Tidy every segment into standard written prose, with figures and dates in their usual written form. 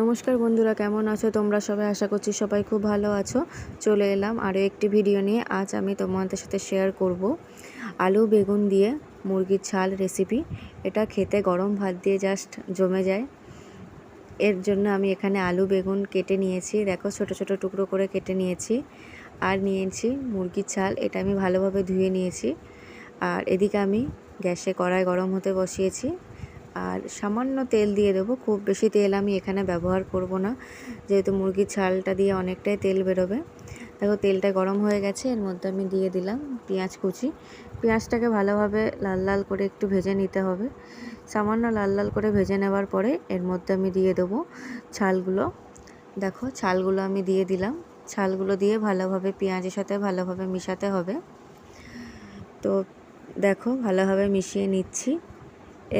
নমস্কার বন্ধুরা, কেমন আছো তোমরা সবাই? আশা করছি সবাই খুব ভালো আছো। চলে এলাম আরও একটি ভিডিও নিয়ে। আজ আমি তোমাদের সাথে শেয়ার করব আলু বেগুন দিয়ে মুরগির ঝাল রেসিপি। এটা খেতে গরম ভাত দিয়ে জাস্ট জমে যায়। এর জন্য আমি এখানে আলু বেগুন কেটে নিয়েছি, দেখো ছোট ছোট টুকরো করে কেটে নিয়েছি। আর নিয়েছি মুরগির ঝাল, এটা আমি ভালোভাবে ধুয়ে নিয়েছি। আর এদিকে আমি গ্যাসে কড়াই গরম হতে বসিয়েছি। আর সামান্য তেল দিয়ে দেবো, খুব বেশি তেল আমি এখানে ব্যবহার করব না, যেহেতু মুরগির ছালটা দিয়ে অনেকটাই তেল বেরোবে। দেখো তেলটা গরম হয়ে গেছে, এর মধ্যে আমি দিয়ে দিলাম পেঁয়াজ কুচি। পেঁয়াজটাকে ভালোভাবে লাল লাল করে একটু ভেজে নিতে হবে। সামান্য লাল লাল করে ভেজে নেওয়ার পরে এর মধ্যে আমি দিয়ে দেবো ছালগুলো। দেখো ছালগুলো আমি দিয়ে দিলাম। ছালগুলো দিয়ে ভালোভাবে পেঁয়াজের সাথে ভালোভাবে মিশাতে হবে। তো দেখো ভালোভাবে মিশিয়ে নিচ্ছি।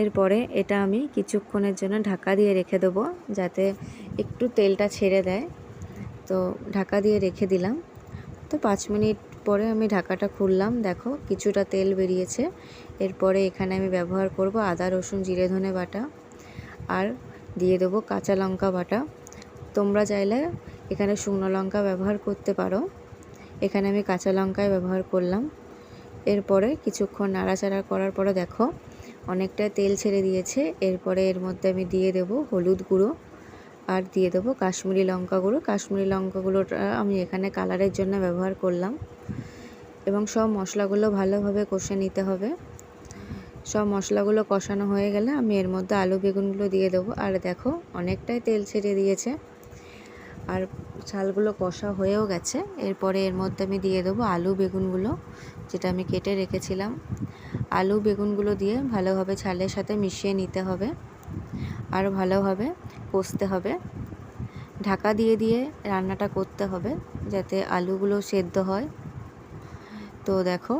এরপরে এটা আমি কিছুক্ষণের জন্য ঢাকা দিয়ে রেখে দেবো, যাতে একটু তেলটা ছেড়ে দেয়। তো ঢাকা দিয়ে রেখে দিলাম। তো 5 মিনিট পরে আমি ঢাকাটা খুললাম, দেখো কিছুটা তেল বেরিয়েছে। এরপরে এখানে আমি ব্যবহার করব আদা রসুন জিরে ধনে বাটা, আর দিয়ে দেবো কাঁচা লঙ্কা বাটা। তোমরা চাইলে এখানে শুকনো লঙ্কা ব্যবহার করতে পারো, এখানে আমি কাঁচা লঙ্কাই ব্যবহার করলাম। এরপরে কিছুক্ষণ নাড়াচাড়া করার পরে দেখো অনেকটা তেল ছেড়ে দিয়েছে। এরপরে এর মধ্যে আমি দিয়ে দেব হলুদ গুঁড়ো, আর দিয়ে দেবো কাশ্মীরি লঙ্কা গুঁড়ো। কাশ্মীরি লঙ্কা গুঁড়োটা আমি এখানে কালারের জন্য ব্যবহার করলাম। এবং সব মশলাগুলো ভালোভাবে কষে নিতে হবে। সব মশলাগুলো কষানো হয়ে গেলে আমি এর মধ্যে আলু বেগুনগুলো দিয়ে দেবো। আর দেখো অনেকটাই তেল ছেড়ে দিয়েছে, আর ছালগুলো কষা হয়েও গেছে। এরপরে এর মধ্যে আমি দিয়ে দেবো আলু বেগুনগুলো, যেটা আমি কেটে রেখেছিলাম। আলু বেগুনগুলো দিয়ে ভালোভাবে ছালের সাথে মিশিয়ে নিতে হবে, আর ভালোভাবে কষতে হবে। ঢাকা দিয়ে দিয়ে রান্নাটা করতে হবে, যাতে আলুগুলো সেদ্ধ হয়। তো দেখো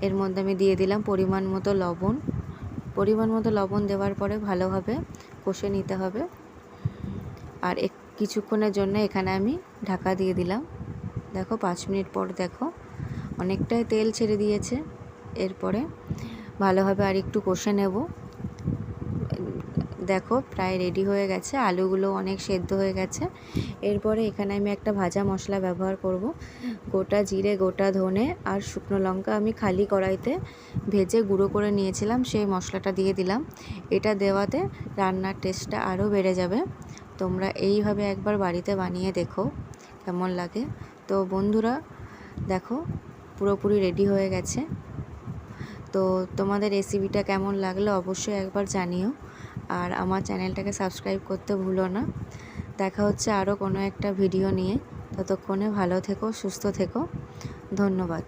এর মধ্যে আমি দিয়ে দিলাম পরিমাণ মতো লবণ। পরিমাণ মতো লবণ দেওয়ার পরে ভালোভাবে কষে নিতে হবে। আর কিছুক্ষণের জন্য এখানে আমি ঢাকা দিয়ে দিলাম। দেখো 5 মিনিট পর দেখো অনেকটাই তেল ছেড়ে দিয়েছে। এরপরে ভালোভাবে আর একটু কষে নেব। দেখো প্রায় রেডি হয়ে গেছে, আলুগুলো অনেক সেদ্ধ হয়ে গেছে। এরপরে এখানে আমি একটা ভাজা মশলা ব্যবহার করব। গোটা জিরে গোটা ধনে আর শুকনো লঙ্কা আমি খালি কড়াইতে ভেজে গুঁড়ো করে নিয়েছিলাম, সেই মশলাটা দিয়ে দিলাম। এটা দেওয়াতে রান্নার টেস্টটা আরও বেড়ে যাবে। তোমরা এইভাবে একবার বাড়িতে বানিয়ে দেখো কেমন লাগে। তো বন্ধুরা দেখো পুরোপুরি রেডি হয়ে গেছে। তো তোমাদের রেসিপিটা কেমন লাগলো অবশ্যই একবার জানিও, আর আমার চ্যানেলটাকে সাবস্ক্রাইব করতে ভুলো না। দেখা হচ্ছে আরও কোনো একটা ভিডিও নিয়ে। ততক্ষণে ভালো থেকো, সুস্থ থেকো। ধন্যবাদ।